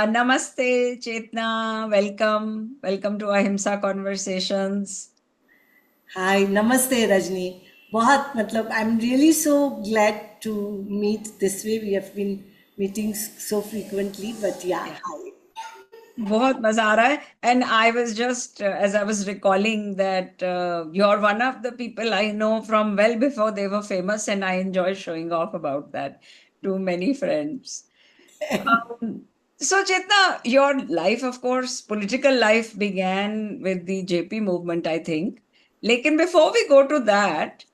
Namaste, Chetna. Welcome to Ahimsa Conversations. हाय नमस्ते रजनी बहुत मतलब I am really so glad to meet this way we have been meeting so frequently but yeah Yeah. Hi बहुत मजा आ रहा है. And I was just, as I was recalling that you're one of the people I know from well before they were famous, and I enjoy showing off about that to many friends. Um, so, Chetna, your life, of course, political life began with the JP movement, I think. Lekin before we go to that,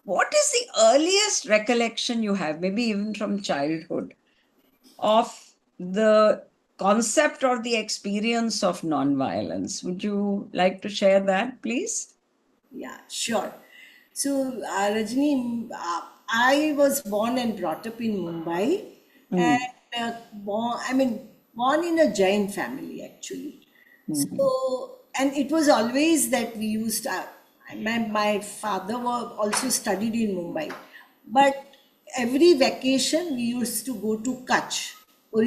what is the earliest recollection you have, maybe even from childhood, of the concept or the experience of nonviolence? Would you like to share that, please? Yeah, sure. So, Rajni, I was born and brought up in Mumbai, and Mm, born in a Jain family actually. mhm, So, and it was always that we used, my father also studied in Mumbai, but every vacation we used to go to Kutch,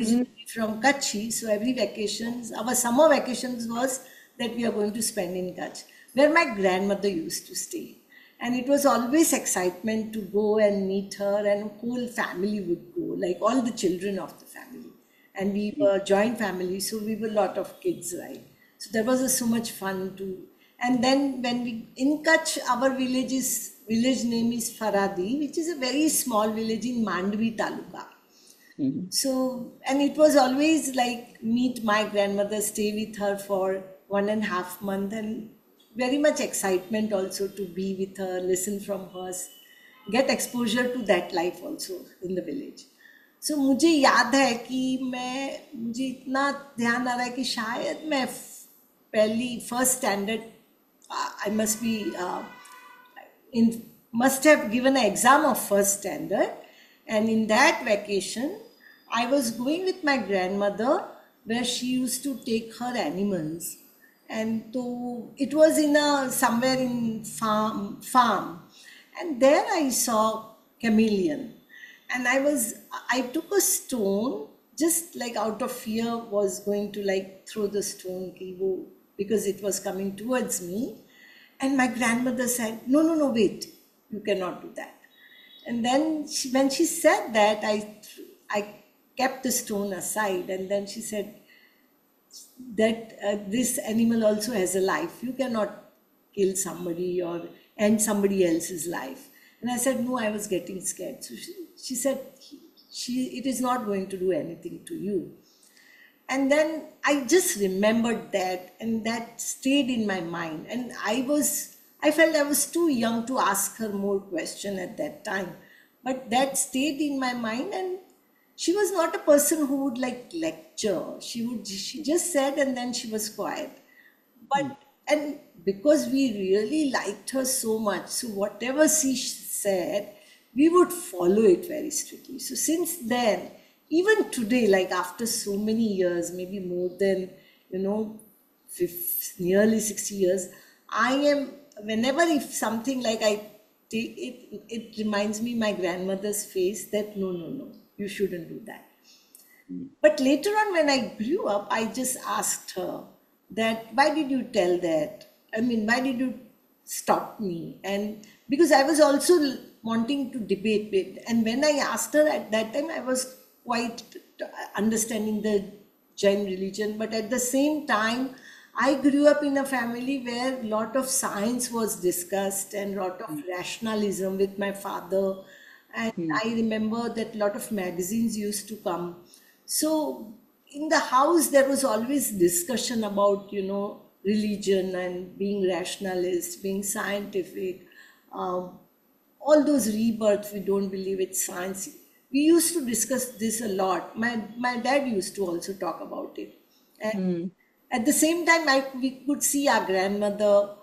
mm, originally from Kutchi. So every vacations, our summer vacations was that we are going to spend in Kutch, where my grandmother used to stay. And it was always excitement to go and meet her, and whole family would go, like all the children of the family. And we were joint family, so we were a lot of kids, right? So there was so much fun too. And then when we in Kutch, our village name is Faradi, which is a very small village in Mandvi Taluka. mhm. So, and it was always like meet my grandmother, stay with her for 1.5 months, and very much excitement also to be with her, listen from her, get exposure to that life also in the village. So मुझे याद है कि मुझे इतना ध्यान आ रहा है कि शायद मैं पहली first standard I must be in must have given an exam of first standard, and in that vacation I was going with my grandmother where she used to take her animals, and to it was in a somewhere in farm, and there I saw chameleon, and I took a stone, just like out of fear was going to like throw the stone ki wo, because it was coming towards me, and my grandmother said, no, no, no, wait, you cannot do that. And then when she said that, I kept the stone aside, and then she said that this animal also has a life. You cannot kill somebody or end somebody else's life. And I said, no, I was getting scared. So she said, it is not going to do anything to you. And then I just remembered that, and that stayed in my mind. And I felt I was too young to ask her more question at that time, but that stayed in my mind. And she was not a person who would like lecture. She just said, and then she was quiet. But and because we really liked her so much, so whatever she said, we would follow it very strictly. So since then, even today, like after so many years, maybe more than you know, nearly 60 years, I am whenever if something like I take it, it reminds me my grandmother's face that no, no, no, you shouldn't do that. But later on, when I grew up, I just asked her that, why did you tell that? I mean, why did you stop me? And because I was also wanting to debate with, and when I asked her at that time, I was quite understanding the Jain religion, but at the same time, I grew up in a family where a lot of science was discussed and lot of rationalism with my father. And I remember that a lot of magazines used to come. So in the house, there was always discussion about, religion and being rationalist, being scientific, um, all those rebirths, we don't believe it's science. We used to discuss this a lot. My dad used to also talk about it. And Mm, at the same time, we could see our grandmother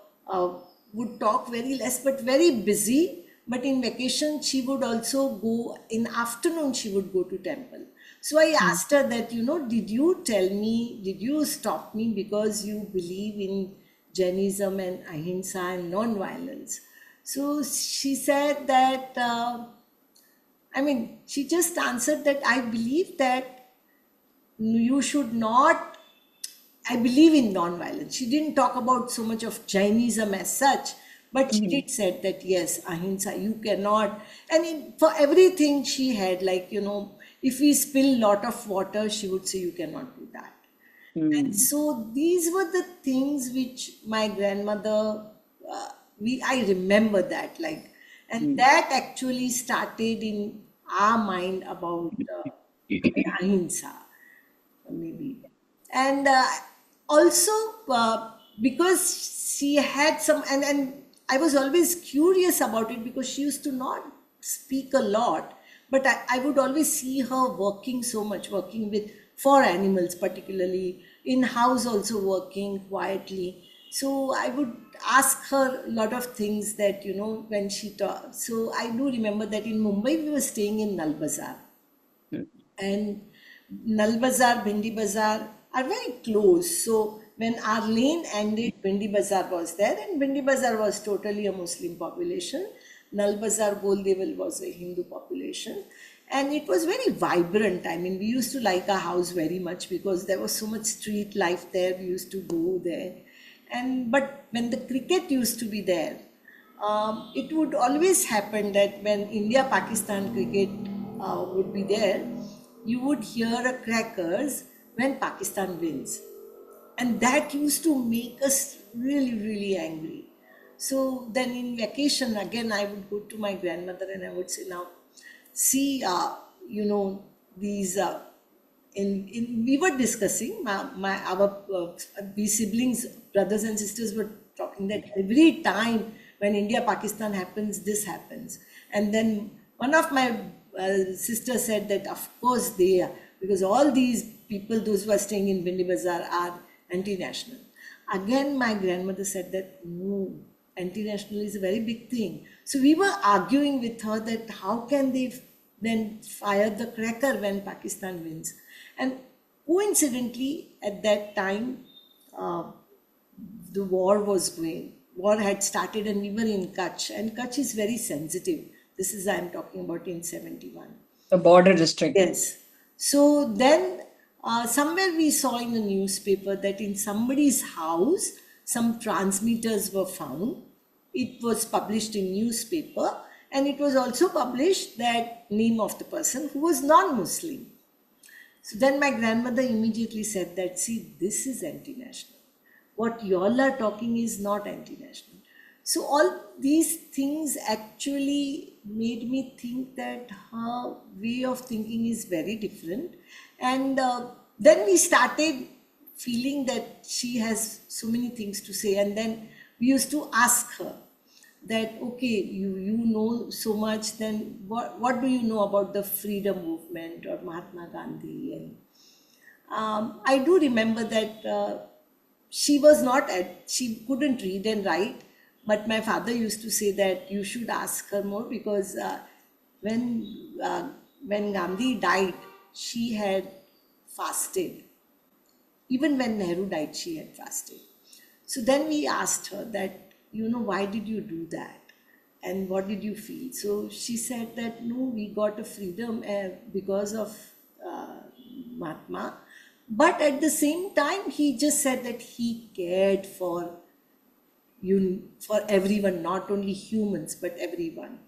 would talk very less, but very busy. But in vacation, she would also go in afternoon. She would go to temple. So I mm, asked her that, did you tell me, did you stop me because you believe in Jainism and ahimsa and non-violence? So she said that. She just answered that I believe that you should not, I believe in non-violence. She didn't talk about so much of Jainism as such, but she Mhm. did said that yes, ahimsa, you cannot. And for everything she had, like, if we spill lot of water, she would say you cannot do that. And Mm. so these were the things which my grandmother, I remember that, like, and Mm. that actually started in our mind about ahimsa, maybe. And also, because she had some, and I was always curious about it because she used to not speak a lot, but I would always see her working so much, working with for animals, particularly in house, also working quietly. So I would ask her a lot of things that, when she taught. So I do remember that in Mumbai we were staying in Nal Bazar, and Nal Bazar, Bindi Bazar are very close. So when our lane ended, Bindi Bazar was there, and Bindi Bazar was totally a Muslim population. Nal Bazar, Goldeval was a Hindu population. And it was very vibrant. I mean, we used to like our house very much because there was so much street life there. We used to go there. And but when the cricket used to be there, it would always happen that when India Pakistan cricket would be there, you would hear a crackers when Pakistan wins. And that used to make us really, really angry. So then in vacation, again, I would go to my grandmother and I would say, now, see, these. We were discussing we siblings, brothers and sisters were talking that every time when India Pakistan happens, this happens. And then one of my sisters said that of course they are, because all these people, those who are staying in Bindi Bazaar, are anti-national. Again my grandmother said that no, anti-national is a very big thing. So we were arguing with her that how can they then fire the cracker when Pakistan wins. And coincidentally, at that time, uh, the war had started, and we were in Kutch, and Kutch is very sensitive. This is, I'm talking about in 71. The border district. Yes. So then, somewhere we saw in the newspaper that in somebody's house, some transmitters were found. It was published in newspaper, and it was also published that name of the person who was non-Muslim. So then my grandmother immediately said that, see, this is anti-national. What y'all are talking is not anti-national. So all these things actually made me think that her way of thinking is very different. And then we started feeling that she has so many things to say. And then we used to ask her that, okay, you know so much, then what do you know about the freedom movement or Mahatma Gandhi? And I do remember that she couldn't read and write, but my father used to say that you should ask her more because when when Gandhi died, she had fasted. Even when Nehru died, she had fasted. So then we asked her that, why did you do that? And what did you feel? So she said that, no, we got a freedom because of Mahatma. But at the same time, he just said that he cared for everyone, not only humans, but everyone.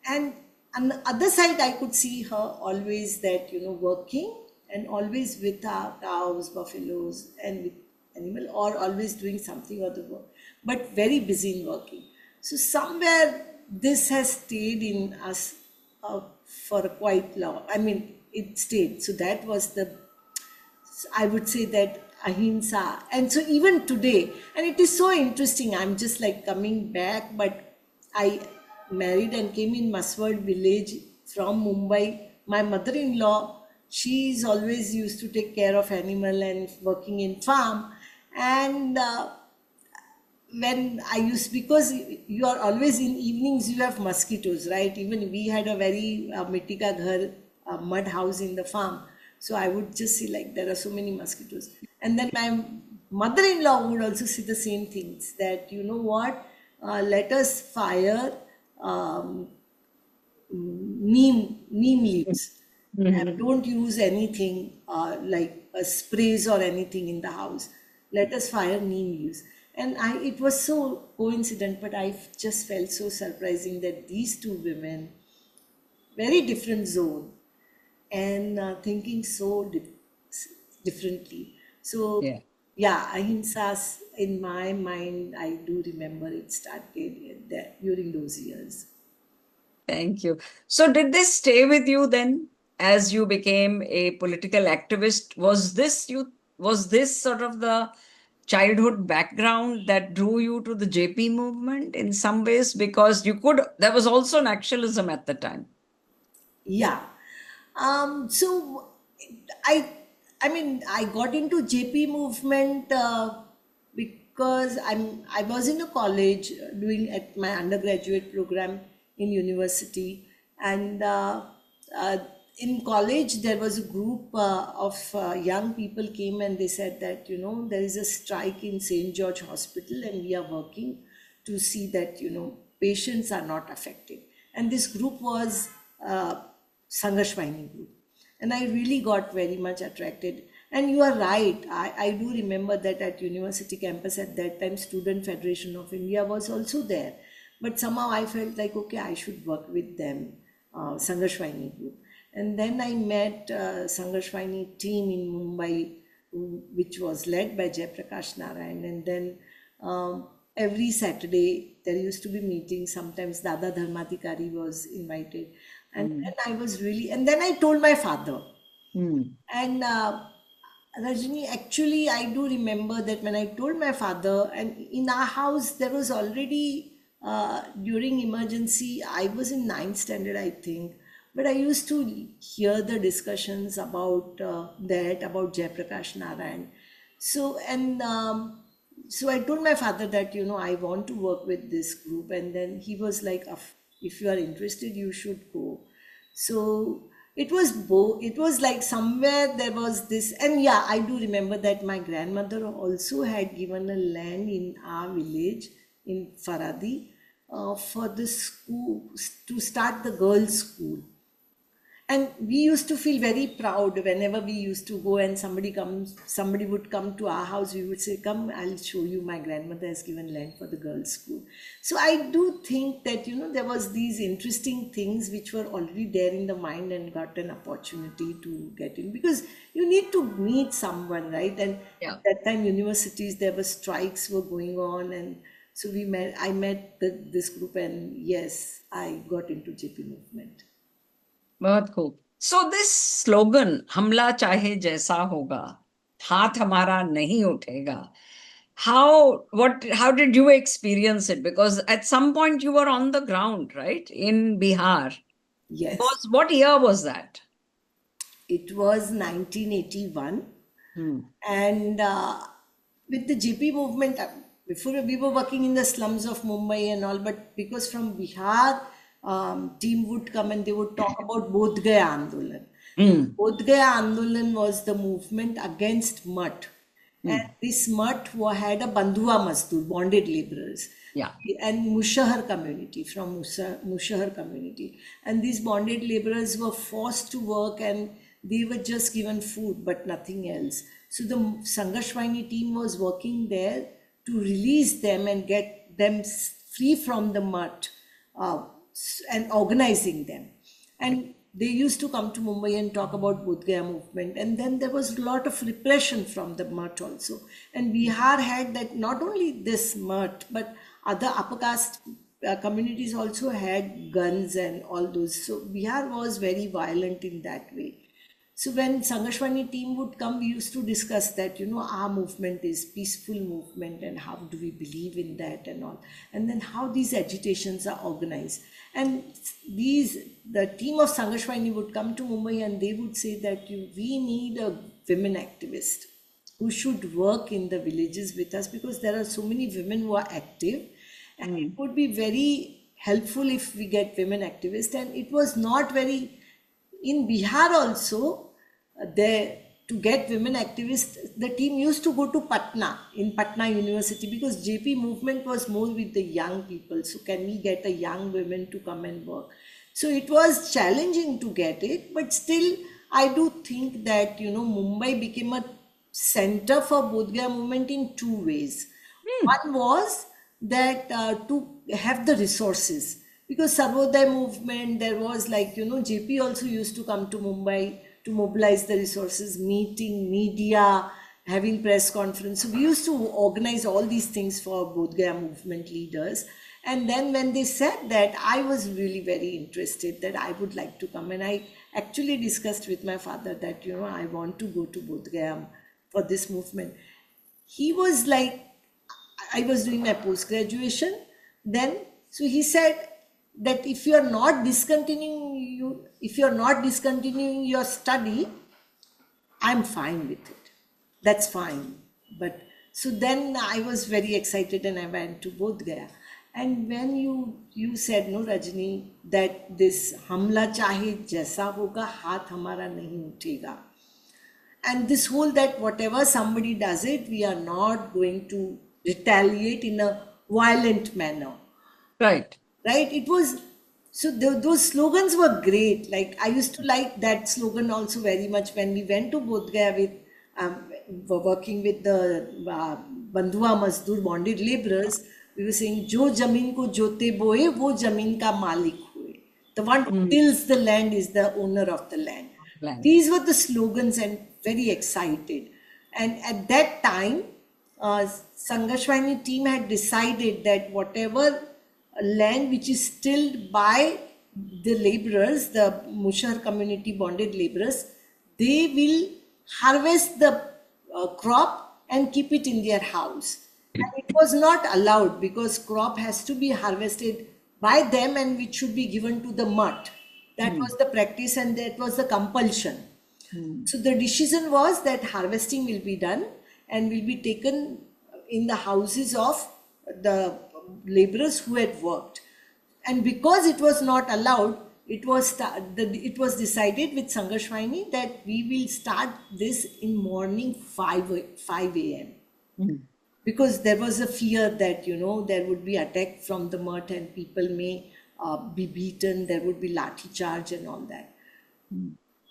And on the other side, I could see her always that, working and always with our cows, buffaloes, and with animal, or always doing something or the work, but very busy in working. So somewhere this has stayed in us for quite long. I mean, it stayed. So that was I would say that ahimsa. And so even today, and it is so interesting, I'm just like coming back, but I married and came in Maswad village from Mumbai. My mother-in-law, she's always used to take care of animal and working in farm. And when I used, because you are always in evenings, you have mosquitoes, right? Even we had a very mitti ka ghar, mud house in the farm. So I would just see like there are so many mosquitoes. And then my mother-in-law would also see the same things that, you know what, let us fire um, neem leaves. Mhm. Don't use anything like sprays or anything in the house. Let us fire neem leaves. And it was so coincident, but I just felt so surprising that these two women, very different zone, and thinking so differently. So, Yeah. yeah, ahimsa in my mind, I do remember it started during those years. Thank you. So, did this stay with you then as you became a political activist? Was this sort of the childhood background that drew you to the JP movement in some ways? Because there was also nationalism at the time. Yeah. So I, I mean, I got into JP movement because I was in a college doing at my undergraduate program in university, and uh, in college there was a group of young people came and they said that there is a strike in St. George Hospital and we are working to see that patients are not affected. And this group was Sangashwaini group. And I really got very much attracted. And you are right. I do remember that at university campus at that time, Student Federation of India was also there. But somehow I felt like, okay, I should work with them, Sangashwaini group. And then I met Sangashwaini team in Mumbai, which was led by Jayaprakash Narayan. And then every Saturday there used to be meetings. Sometimes Dada Dharmadhikari was invited, and then Mm. I was really. And then I told my father, Mm. and Rajini, actually, I do remember that when I told my father, and in our house, there was already during emergency, I was in ninth standard, I think, but I used to hear the discussions about about Jayaprakash Narayan. So I told my father that, I want to work with this group, and then he was like, if you are interested, you should go. So it was like somewhere there was this, and yeah, I do remember that my grandmother also had given a land in our village in Faradi for the school to start the girls' school. And we used to feel very proud whenever we used to go and somebody would come to our house. We would say, "Come, I'll show you. My grandmother has given land for the girls' school." So I do think that there was these interesting things which were already there in the mind and got an opportunity to get in because you need to meet someone, right? And Yeah. at that time, universities there were strikes were going on, and so we met. I met this group, and yes, I got into JP movement. बहुत खूब. So this slogan, हमला चाहे जैसा होगा, हाथ हमारा नहीं उठेगा. How did you experience it? Because at some point you were on the ground, right, in Bihar. Yes. What year was that? It was 1981, Hmm. and with the GP movement, before we were working in the slums of Mumbai and all, but because from Bihar, team would come and they would talk about Bodh Gaya Andolan. Hmm. Bodh Gaya Andolan was the movement against Mutt. And Hmm. this Mutt had a Bandhua Mazdoor, bonded laborers, Yeah. and Mushahar community, from Mushahar community. And these bonded laborers were forced to work and they were just given food but nothing else. So the Sangashwaini team was working there to release them and get them free from the Mutt uh, and organizing them. And they used to come to Mumbai and talk about Bodh Gaya movement. And then there was a lot of repression from the Mutt also. And Bihar had that, not only this Mutt, but other upper caste communities also had guns and all those. So Bihar was very violent in that way. So when Sangashwani team would come, we used to discuss that, our movement is peaceful movement and how do we believe in that and all. And then how these agitations are organized. And the team of Sangashwani would come to Mumbai and they would say that we need a women activist who should work in the villages with us because there are so many women who are active and it Hmm. would be very helpful if we get women activists. And it was not very in Bihar also, there to get women activists, the team used to go to Patna in Patna University because JP movement was more with the young people. So can we get a young women to come and work? So it was challenging to get it, but still, I do think that, Mumbai became a center for Bodh Gaya movement in two ways. Hmm. One was that to have the resources, because Sarvodaya movement, there was like, JP also used to come to Mumbai to mobilize the resources, meeting media, having press conference. So we used to organize all these things for Bodh Gaya movement leaders. And then when they said that, I was really very interested that I would like to come. And I actually discussed with my father that, I want to go to Bodh Gaya for this movement. He was like, I was doing my post graduation then. So he said that if you're not discontinuing your study, I'm fine with it. That's fine. But so then I was very excited and I went to Bodh Gaya. And when you said, no, Rajni, that this हमला चाहे जैसा होगा हाथ हमारा नहीं उठेगा, and this whole that whatever somebody does it, we are not going to retaliate in a violent manner. Right. Right? It was so those slogans were great. Like I used to like that slogan also very much when we went to Bodh Gaya with were working with the Bandhua Mazdoor bonded laborers. We were saying, "Jo jamin ko jote boye, wo jamin ka malik hue." The one who Hmm. tills the land is the owner of the land. Land. These were the slogans and very excited. And at that time, Sangashwani team had decided that whatever land which is tilled by the laborers, the Mushar community bonded laborers, they will harvest the crop and keep it in their house. And it was not allowed because crop has to be harvested by them and which should be given to the mutt. That was the practice and that was the compulsion. So the decision was that harvesting will be done and will be taken in the houses of the laborers who had worked. And because it was not allowed, it was decided with Sangashwaini that we will start this in morning 5 a.m. Because there was a fear that there would be attack from the mutt and people may be beaten, there would be lathi charge and all that.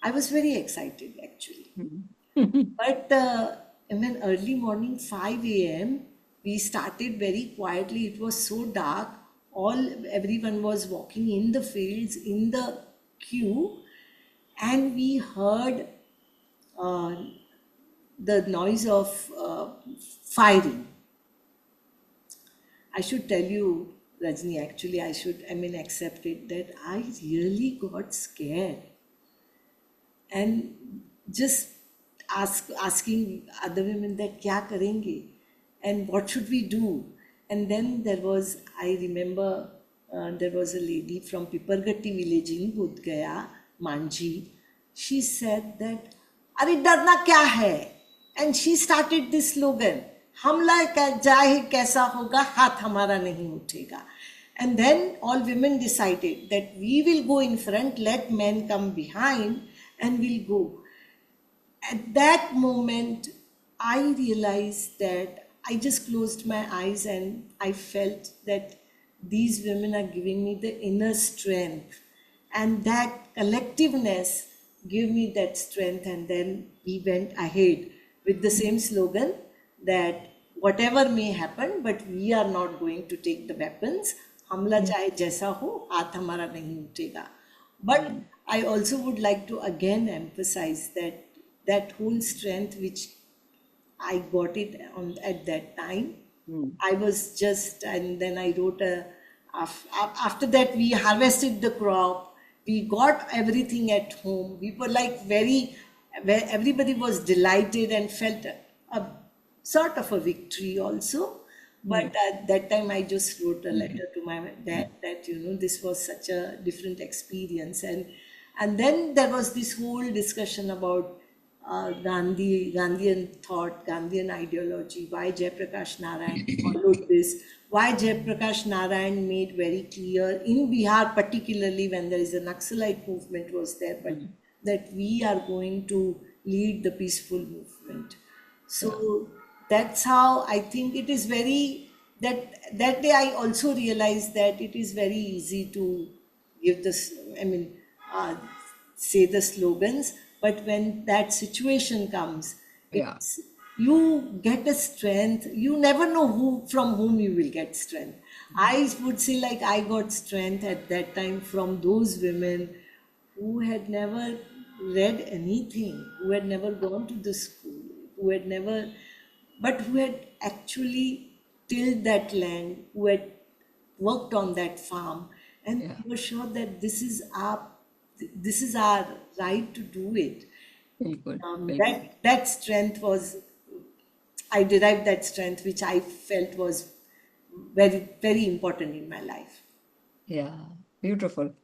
I was very excited actually. But when early morning 5 a.m. we started very quietly. It was so dark. Everyone was walking in the fields in the queue, and we heard uh, the noise of firing. I should tell you, Rajni, actually, accept it that I really got scared and just asking other women that kya karenge and what should we do. And then I remember there was a lady from Pipargatti village in Bodh Gaya, Manji. She said that, "Are darna kya hai?" And she started this slogan, "हमला जाहे कैसा होगा, हाथ हमारा नहीं उठेगा." And then all women decided that we will go in front, let men come behind, and we'll go. At that moment, I realized that I just closed my eyes and I felt that these women are giving me the inner strength, and that collectiveness gave me that strength. And then we went ahead with the same slogan that whatever may happen, but we are not going to take the weapons. हमला चाहे जैसा हो, हाथ हमारा नहीं उठेगा. But I also would like to again emphasize that whole strength which I got it at that time. I was just, and then I wrote after that we harvested the crop, we got everything at home. We were like where everybody was delighted and felt a sort of a victory also. But at that time, I just wrote a letter to my dad that this was such a different experience, and then there was this whole discussion about Gandhian thought, Gandhian ideology, why Jayaprakash Narayan followed this, why Jayaprakash Narayan made very clear in Bihar, particularly when there is a Naxalite movement was there, but that we are going to lead the peaceful movement. So that's how I think it is very, that day I also realized that it is very easy to give this, I mean, uh, say the slogans, but when that situation comes, Yeah. it's you get a strength. You never know who from whom you will get strength. I would say like I got strength at that time from those women who had never read anything, who had never gone to the school, who had never, but who had actually tilled that land, who had worked on that farm, and Yeah. we were sure that this is our right to do it. Bilkul. Bilkul. That strength was, I derived that strength, which I felt was very very important in my life. Yeah. Beautiful.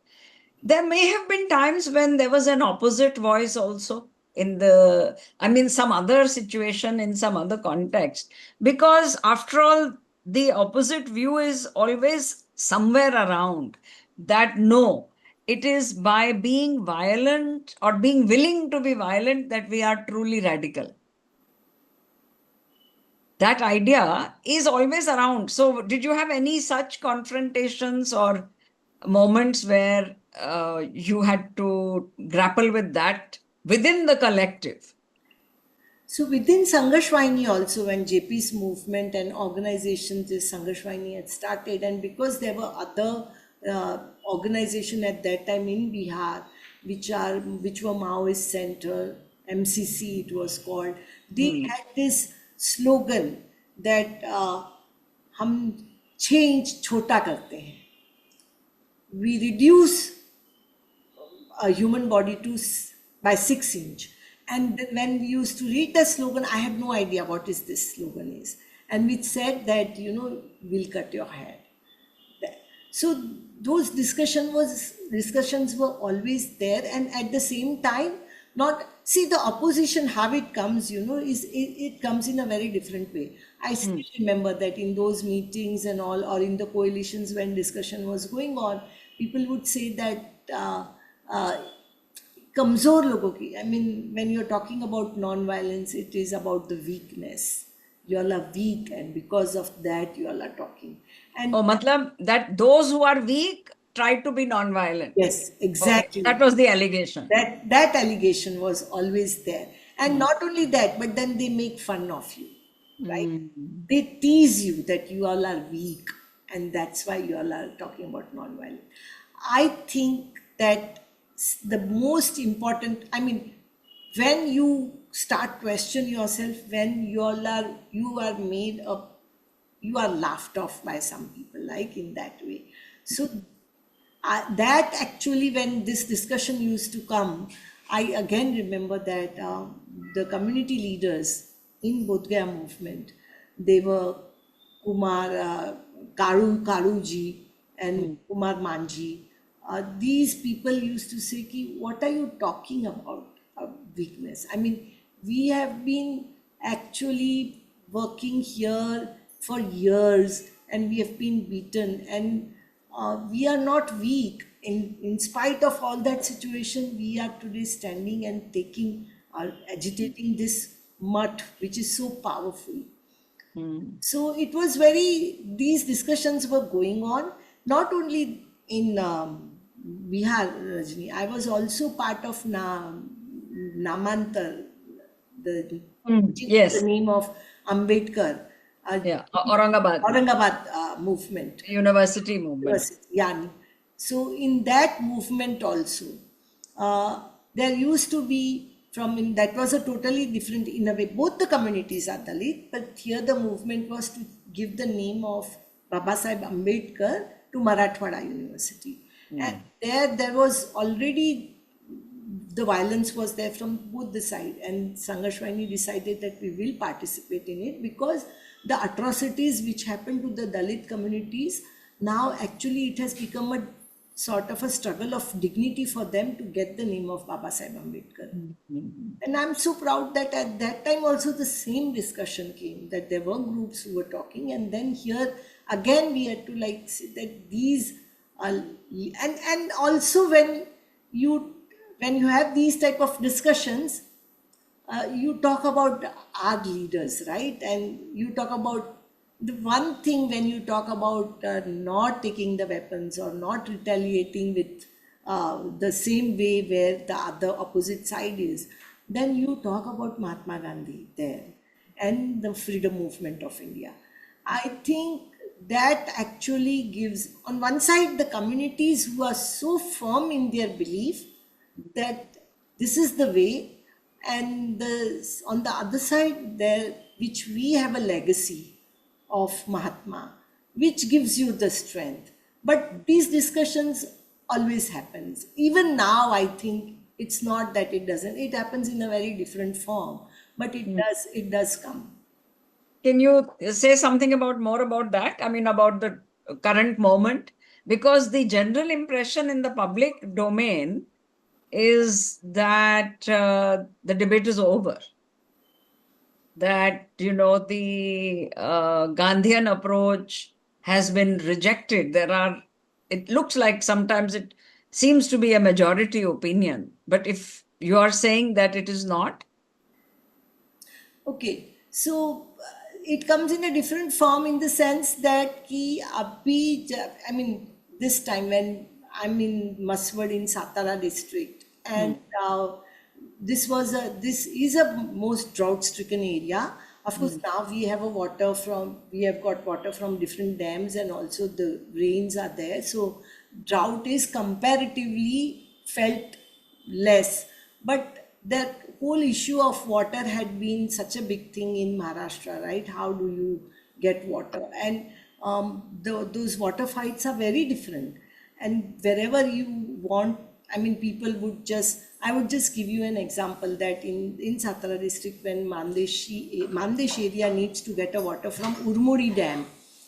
There may have been times when there was an opposite voice also in the, I mean, some other situation in some other context. Because after all, the opposite view is always somewhere around that no, it is by being violent or being willing to be violent that we are truly radical. That idea is always around. So, did you have any such confrontations or moments where you had to grapple with that within the collective? So within Sanghashwaini also, when JP's movement and organizations, this Sanghashwaini had started, and because there were other organization at that time in Bihar, which were Maoist Center, MCC it was called, they Hmm. had this slogan that हम 6 inch छोटा करते हैं, we reduce a human body by 6 inch. And then when we used to read the slogan, I had no idea what is this slogan is. And we said that, we'll cut your hair. So those discussions were always there, and at the same time, not see the opposition how it comes, it comes in a very different way. I Hmm. still remember that in those meetings and all, or in the coalitions when discussion was going on, people would say that uh, कमजोर लोगों की, I mean, when you're talking about non-violence, it is about the weakness. You all are weak, and because of that, you all are talking. Oh, And matlab that those who are weak try to be non-violent. yes, Okay, that exactly. was the allegation. That allegation was always there, and Hmm. not only that, but then they make fun of you, right? Hmm. They tease you that you all are weak, and that's why you all are talking about non-violence. I think that the most important, I mean, when you start question yourself, when you are made up, you are laughed off by some people, like in that way. So that actually, when this discussion used to come, I again remember that the community leaders in Bodh Gaya movement, they were Kumar Karuji and Hmm. Kumar Manji. These people used to say, Ki, what are you talking about? Weakness. I mean, we have been actually working here for years, and we have been beaten, and we are not weak. In spite of all that situation, we are today standing and taking or agitating this mutt, which is so powerful. Hmm. So it was these discussions were going on, not only in Bihar, Rajni. I was also part of Namantar, the Hmm. changing the Yes. name of Ambedkar, uh, Yeah. Aurangabad Aurangabad movement. University movement. University, yeah. So in that movement also, there used to be that was a totally different in a way. Both the communities are Dalit, but here the movement was to give the name of Baba Sahib Ambedkar to Marathwada University, and Hmm. there was already the violence was there from both the side, and Sanghashwani decided that we will participate in it because the atrocities which happened to the Dalit communities, now actually it has become a sort of a struggle of dignity for them to get the name of Baba Sahib Ambedkar. Hmm. And I'm so proud that at that time also the same discussion came, that there were groups who were talking, and then here again we had to like say that these are, and also you when you have these type of discussions, you talk about our leaders, right? And you talk about the one thing when you talk about not taking the weapons or not retaliating with the same way where the other opposite side is, then you talk about Mahatma Gandhi there and the freedom movement of India. I think that actually gives, on one side, the communities who are so firm in their belief that this is the way, and on the other side, there, which we have a legacy of Mahatma, which gives you the strength. But these discussions always happens. Even now, I think it's not that it doesn't. It happens in a very different form, but it Mm. does. It does come. Can you say something about more about that? I mean, about the current moment, because the general impression in the public domain is that the debate is over, that the Gandhian approach has been rejected. It looks like sometimes it seems to be a majority opinion, but if you are saying that it is not. Okay, so it comes in a different form in the sense that ki I mean, this time when I'm in Maswad in Satara district, and Hmm. this is a most drought-stricken area. Of course, Hmm. now we have got water from different dams, and also the rains are there. So drought is comparatively felt less. But that whole issue of water had been such a big thing in Maharashtra, right? How do you get water? And those water fights are very different. And wherever you want, I mean, I would just give you an example that in Satara district, when Mandesh area needs to get a water from Urmori Dam,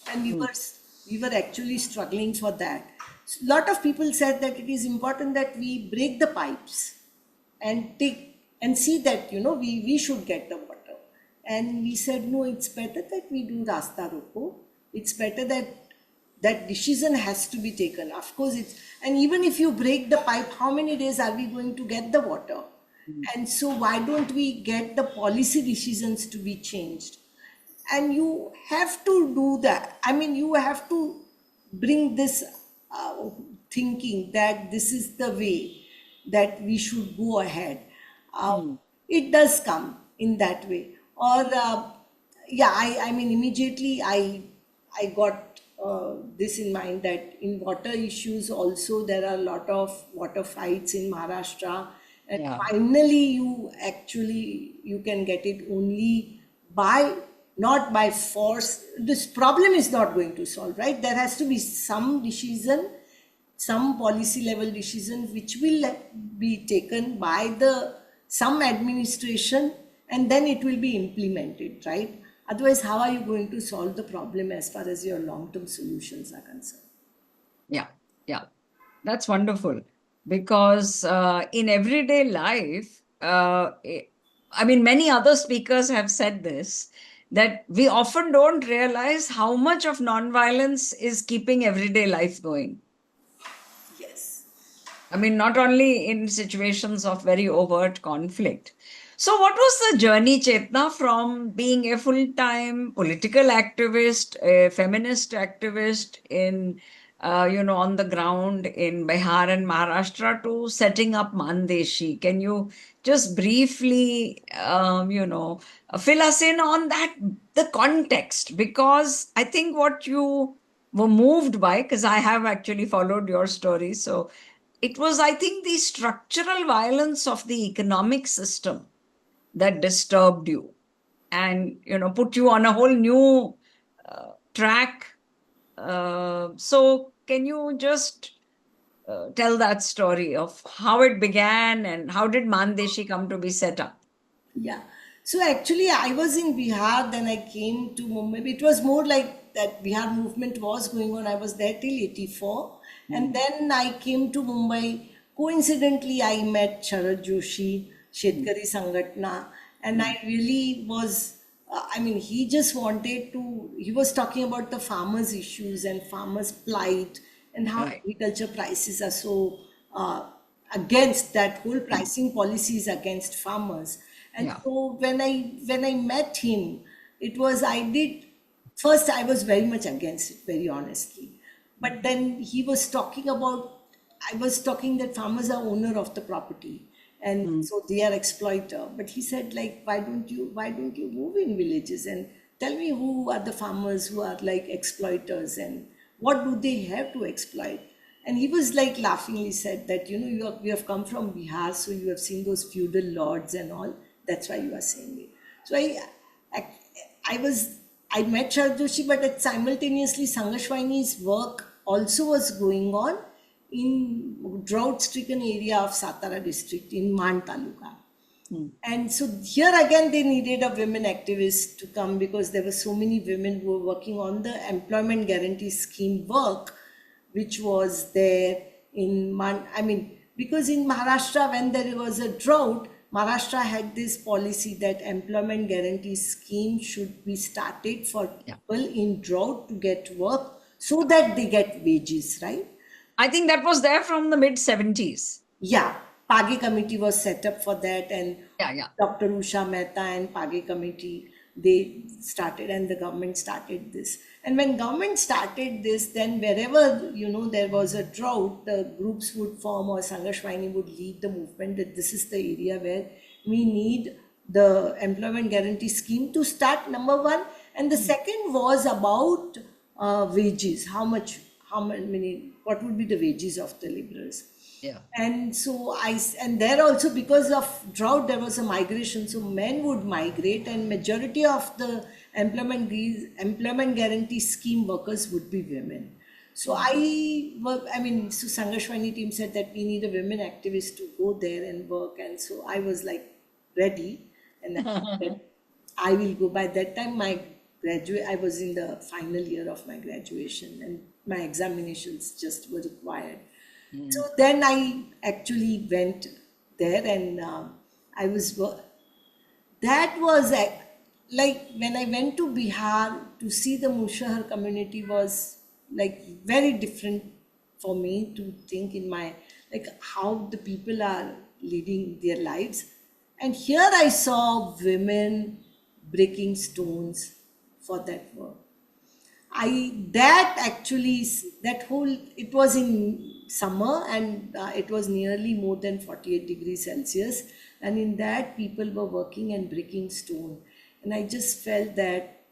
and Hmm. we were actually struggling for that. A lot of people said that it is important that we break the pipes and take and see that we should get the water, and we said no, it's better that we do rasta roko. It's better that that decision has to be taken. Of course it's, and even if you break the pipe, how many days are we going to get the water? And so why don't we get the policy decisions to be changed? And you have to do that. I mean, you have to bring this uh, thinking that this is the way that we should go ahead. uh, Hmm. it does come in that way. Or yeah, I mean, immediately I got this in mind that in water issues also there are a lot of water fights in Maharashtra, and Yeah. finally you can get it only by, not by force. This problem is not going to solve, right? There has to be some decision, some policy level decision which will be taken by the some administration, and then it will be implemented, right? Otherwise, how are you going to solve the problem as far as your long term solutions are concerned? Yeah. Yeah. That's wonderful, because in everyday life, I mean, many other speakers have said this, that we often don't realize how much of nonviolence is keeping everyday life going. Yes. I mean, not only in situations of very overt conflict. So, what was the journey, Chetna, from being a full time political activist, a feminist activist on the ground in Bihar and Maharashtra, to setting up Mandeshi? Can you just briefly, fill us in on that, the context? Because I think what you were moved by, because I have actually followed your story. So, it was, I think, the structural violence of the economic system that disturbed you and, put you on a whole new track. So, can you just tell that story of how it began and how did Mandeshi come to be set up? Yeah. So actually, I was in Bihar, then I came to Mumbai. It was more like that Bihar movement was going on. I was there till 84. And Mm, then I came to Mumbai. Coincidentally, I met Sharad Joshi, mm, Shetkari Sangatna. And mm. I really was, I mean, he was talking about the farmers' issues and farmers' plight, and how Right. agriculture prices are so uh, against that whole pricing policies against farmers. And Yeah. so when I met him, it was I did. First, I was very much against it, very honestly. But then he was talking about, I was talking that farmers are owner of the property, and Mm. so they are exploiter. But he said, like, why don't you move in villages and tell me who are the farmers who are like exploiters and what do they have to exploit? And he was like laughingly said that, you have come from Bihar, so you have seen those feudal lords and all. That's why you are saying it. So I, I was, I met Sharad Joshi, but simultaneously Sangashwaini's work also was going on in drought-stricken area of Satara district in Man Taluka. Mm. And so here again, they needed a women activist to come because there were so many women who were working on the employment guarantee scheme work, which was there because in Maharashtra, when there was a drought, Maharashtra had this policy that employment guarantee scheme should be started for Yeah. people in drought to get work so that they get wages, right? I think that was there from the mid 70s. Yeah, Page committee was set up for that, and Yeah, yeah. Dr. Usha Mehta and Page committee, they started, and the government started this. And when government started this, then wherever there was a drought, the groups would form or Sangashwaini would lead the movement that this is the area where we need the employment guarantee scheme to start. Number one, and the second was about wages. How many, what would be the wages of the laborers? Yeah. And so and there also because of drought, there was a migration. So men would migrate, and majority of the employment guarantee scheme workers would be women. So so Sangashwani team said that we need a women activist to go there and work. And so I was like ready, and I said, I will go. By that time, I was in the final year of my graduation, and my examinations just were required. So then I actually went there, and I was that was like when I went to Bihar to see the Mushahar community was like very different for me to think in my like how the people are leading their lives. And here I saw women breaking stones for that work. That whole, it was in summer, and it was nearly more than 48 degrees Celsius. And in that, people were working and breaking stone. And I just felt that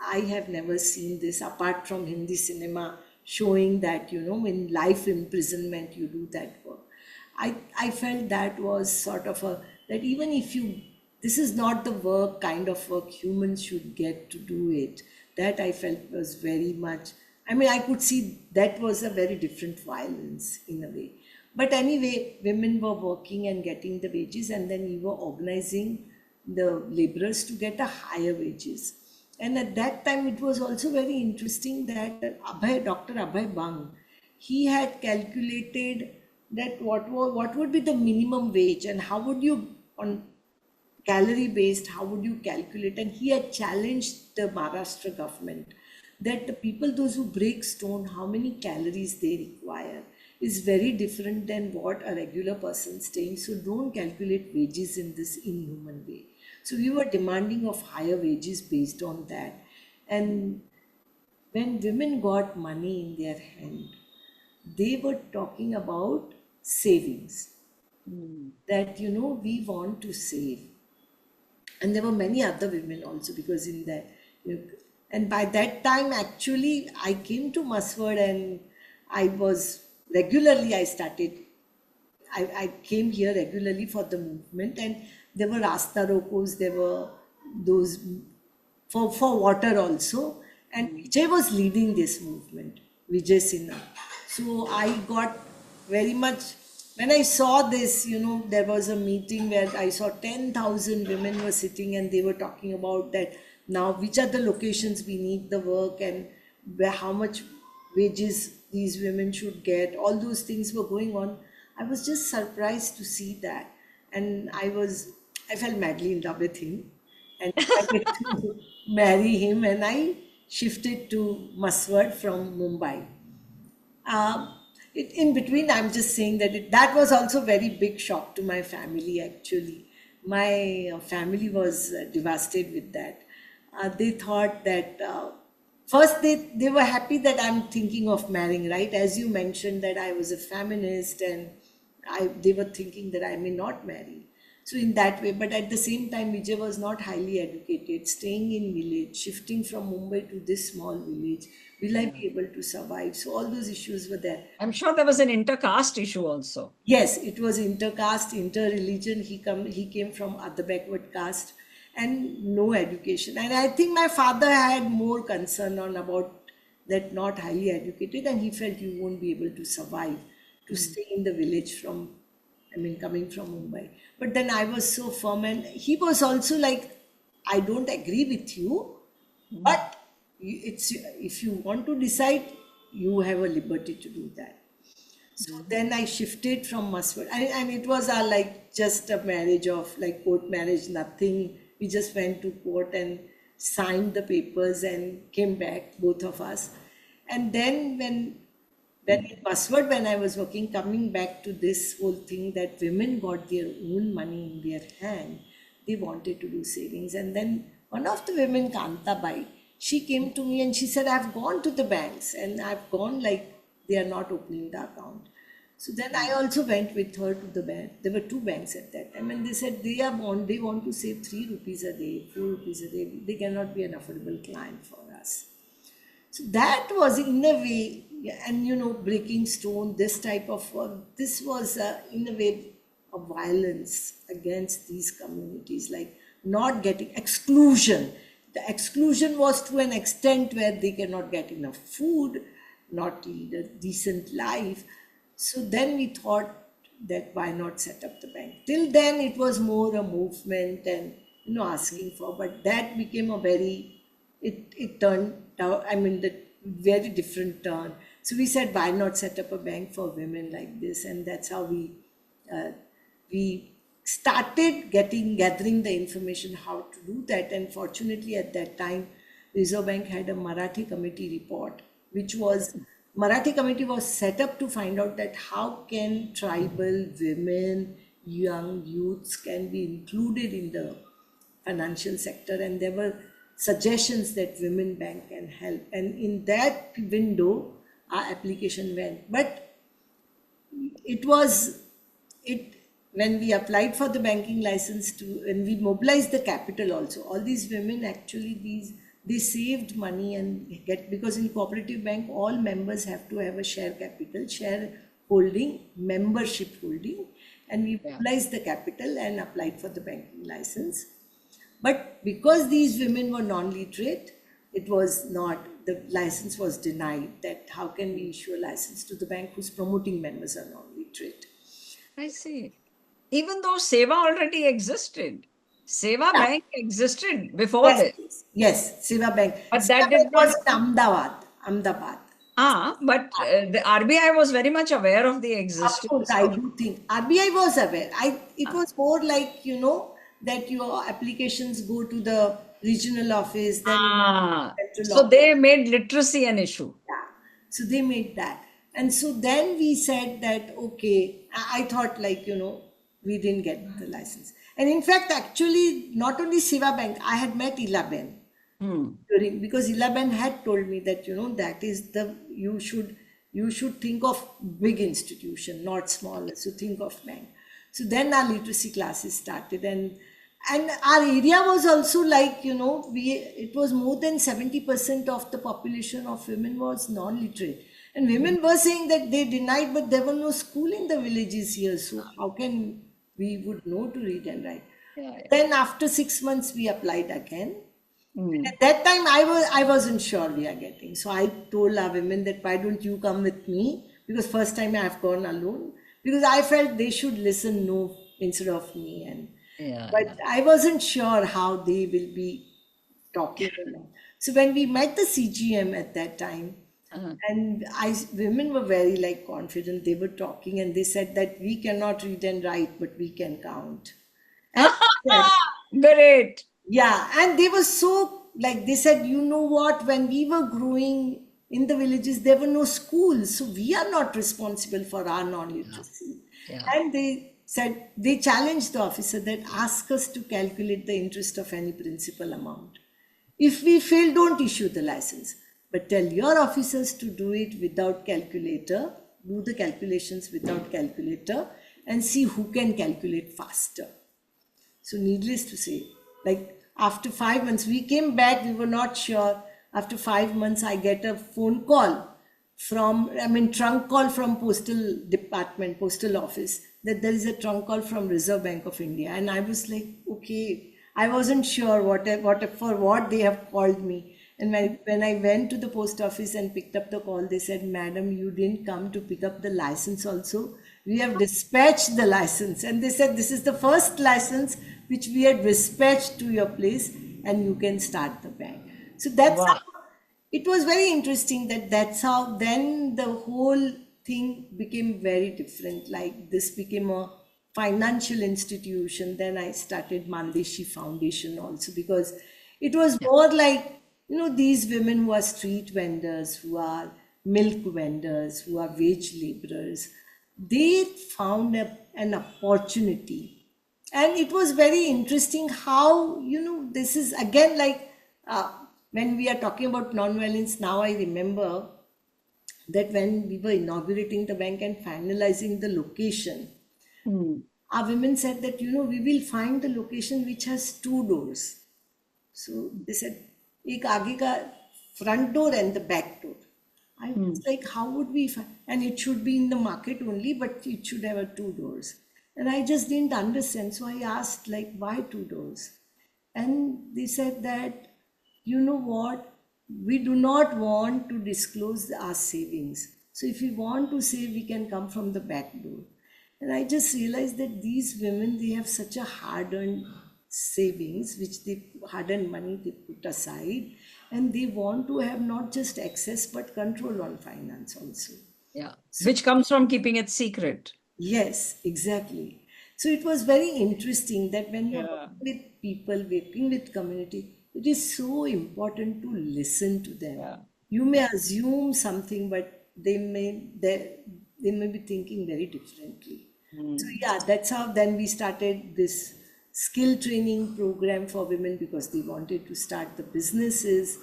I have never seen this apart from Hindi cinema showing that, in life imprisonment, you do that work. I felt that was sort of that even if this is not the work, kind of work humans should get to do it. That I felt was very much, I could see that was a very different violence in a way. But anyway, women were working and getting the wages, and then we were organizing the laborers to get a higher wages. And at that time, it was also very interesting that Dr. Abhay Bang, he had calculated that what would be the minimum wage and how would you, on calorie based, how would you calculate? And he had challenged the Maharashtra government that the people, those who break stone, how many calories they require is very different than what a regular person staying. So don't calculate wages in this inhuman way. So we were demanding of higher wages based on that. And when women got money in their hand, they were talking about savings. That, we want to save. And there were many other women also, because in that, and by that time, actually, I came to Maswad, and I came here regularly for the movement, and there were Rasta Rokos, there were those for water also. And Vijay was leading this movement, Vijay Sinha. So I got very much, when I saw this, there was a meeting where I saw 10,000 women were sitting, and they were talking about that now, which are the locations we need the work, and how much wages these women should get. All those things were going on. I was just surprised to see that. And I felt madly in love with him, and I get to marry him, and I shifted to Maswad from Mumbai. In between, I'm just saying that that was also very big shock to my family. Actually, my family was devastated with that. They thought that first they were happy that I'm thinking of marrying, right? As you mentioned that I was a feminist, and they were thinking that I may not marry. So in that way, but at the same time, Vijay was not highly educated, staying in village, shifting from Mumbai to this small village. Will I be able to survive? So all those issues were there. I'm sure there was an intercaste issue also. Yes, it was intercaste, interreligion. He came from other backward caste and no education. And I think my father had more concern on about that not highly educated, and he felt you won't be able to survive to stay in the village from, I mean, coming from Mumbai. But then I was so firm, and he was also like, I don't agree with you, but it's if you want to decide, you have a liberty to do that. So then I shifted from Muswat, and it was our like just a marriage of like court marriage, nothing. We just went to court and signed the papers and came back, both of us. And then when in Muswat, when I was working, coming back to this whole thing that women got their own money in their hand, they wanted to do savings. And then one of the women, Kanta Bai, she came to me and she said, I've gone to the banks and I've gone like they are not opening the account. So then I also went with her to the bank. There were two banks at that time, and they said they want to save 3 rupees a day, 4 rupees a day. They cannot be an affordable client for us. So that was in a way, yeah, and breaking stone, this type of work, this was in a way a violence against these communities, like not getting exclusion. The exclusion was to an extent where they cannot get enough food, not lead a decent life. So then we thought that why not set up the bank? Till then it was more a movement and asking for, but that became a very it turned out, I mean, the very different turn. So we said, why not set up a bank for women like this? And that's how uh, we started gathering the information how to do that. And fortunately, at that time, Reserve Bank had a Marathi committee report, which was Marathi committee was set up to find out that how can tribal women, young youths can be included in the financial sector, and there were suggestions that women bank can help, and in that window our application went. But it was it when we applied for the banking license, to and we mobilized the capital also, all these women actually they saved money and get, because in cooperative bank all members have to have a share capital, share holding, membership holding, and we mobilized the capital and applied for the banking license. But because these women were non-literate, it was not, the license was denied. That how can we issue a license to the bank whose promoting members are non-literate? I see. Even though Seva already existed, Seva Yeah. Bank existed before Yes, this, yes, yes, Seva Bank. but Seva that did Bank was not. in Ahmedabad, Ahmedabad. But the RBI was very much aware of the Of course, existence I of. do think RBI was aware. It Ah, was more like, that your applications go to the regional office, then central so office. they made literacy an issue. Yeah. So they made that. And so then we said that, okay, I thought like, we didn't get the license. And in fact, actually, not only Siva Bank, I had met Ilaben Hmm. during, because Ilaben had told me that, that is you should think of big institution, not small. So think of bank. So then our literacy classes started, and our area was also like, it was more than 70% of the population of women was non-literate. And women were saying that they denied, but there were no school in the villages here. So how can we would know to read and write? Yeah, yeah. Then after 6 months, we applied again. Hmm. At that time, I wasn't sure we are getting. So I told our women that why don't you come with me? Because first time I've gone alone. Because I felt they should listen no instead of me. Yeah, But yeah. I wasn't sure how they will be talking along. So when we met the CGM at that time, Uh, and women were very like confident. They were talking and they said that we cannot read and write, but we can count. And Great. yeah, and they were so like they said, what? When we were growing in the villages, there were no schools, so we are not responsible for our non-literacy. Yeah. And they said they challenged the officer that ask us to calculate the interest of any principal amount. If we fail, don't issue the license. But tell your officers to do it without calculator, do the calculations without calculator, and see who can calculate faster. So, needless to say, like after 5 months, we came back, we were not sure. After 5 months, I get a phone call from, I mean, trunk call from Postal Department, Postal Office, that there is a trunk call from Reserve Bank of India. And I was like, okay, I wasn't sure for what they have called me. And when I went to the post office and picked up the call, they said, Madam, you didn't come to pick up the license also. We have dispatched the license. And they said, this is the first license which we had dispatched to your place and you can start the bank. So that's how Wow. it was very interesting that that's how then the whole thing became very different. Like this became a financial institution. Then I started Mandeshi Foundation also because it was Yeah. more like, these women who are street vendors, who are milk vendors, who are wage laborers, they found an opportunity. And it was very interesting how, this is again like uh, when we are talking about non-violence, now I remember that when we were inaugurating the bank and finalizing the location, Hmm. our women said that, we will find the location which has two doors. So they said, एक आगे का front door and the back door. I Hmm. was like, how would we find? And it should be in the market only, but it should have a two doors. And I just didn't understand. So I asked, like, why two doors? And they said that, you know what? We do not want to disclose our savings. So if we want to save, we can come from the back door. And I just realized that these women, they have such a hard-earned savings, which they hard-earned money they put aside, and they want to have not just access but control on finance also. Yeah. So Which comes from keeping it secret. yes, exactly. So it was very interesting that when you're Yeah. working with people, working with community, it is so important to listen to them. Yeah. You may Yeah. assume something, but they may be thinking very differently. So Hmm. yeah, that's how then we started this skill training program for women because they wanted to start the businesses.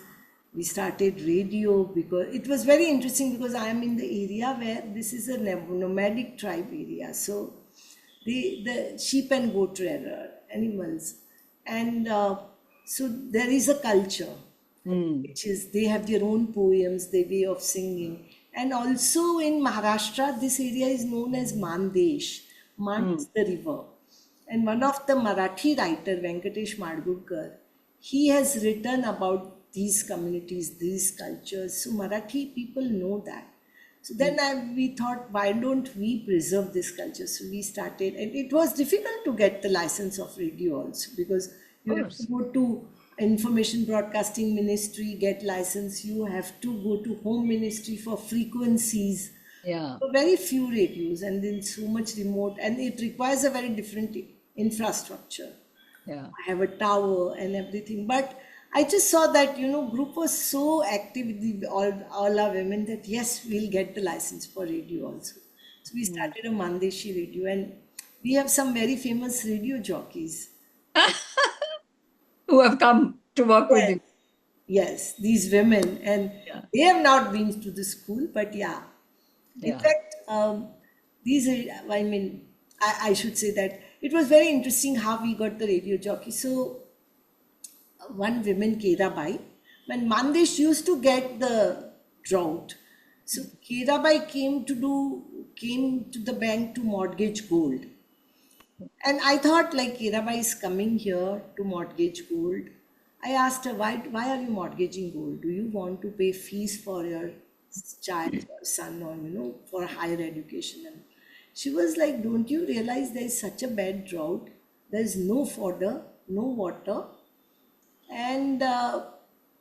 We started radio because it was very interesting because I am in the area where this is a nomadic tribe area. So the sheep and goat rearer animals, and so there is a culture Hmm. which is they have their own poems, their way of singing. And also in Maharashtra, this area is known as Mandesh. Man Hmm. is the river. And one of the Marathi writer, Venkatesh Madgurkar, he has written about these communities, these cultures. So Marathi people know that. So Hmm. then we thought, why don't we preserve this culture? So we started, and it was difficult to get the license of radio also because Of you have to course. go to information broadcasting ministry, get license. You have to go to home ministry for frequencies. Yeah. So very few radios, and then so much remote, and it requires a very different infrastructure. Yeah. I have a tower and everything. But I just saw that, group was so active with all our women that yes, we'll get the license for radio also. So we Hmm. started a Mandeshi radio and we have some very famous radio jockeys. Who have come to work with Yes, you. yes, these women. And Yeah. they have not been to the school, but yeah. In Yeah. fact, these are, I mean, I should say that it was very interesting how we got the radio jockey. So one woman Kerabai, when Mandesh used to get the drought. So Kerabai came to the bank to mortgage gold. And I thought like Kerabai is coming here to mortgage gold. I asked her, why are you mortgaging gold? Do you want to pay fees for your child or son or, for higher education? And she was like, don't you realize there is such a bad drought? There is no fodder, no water, and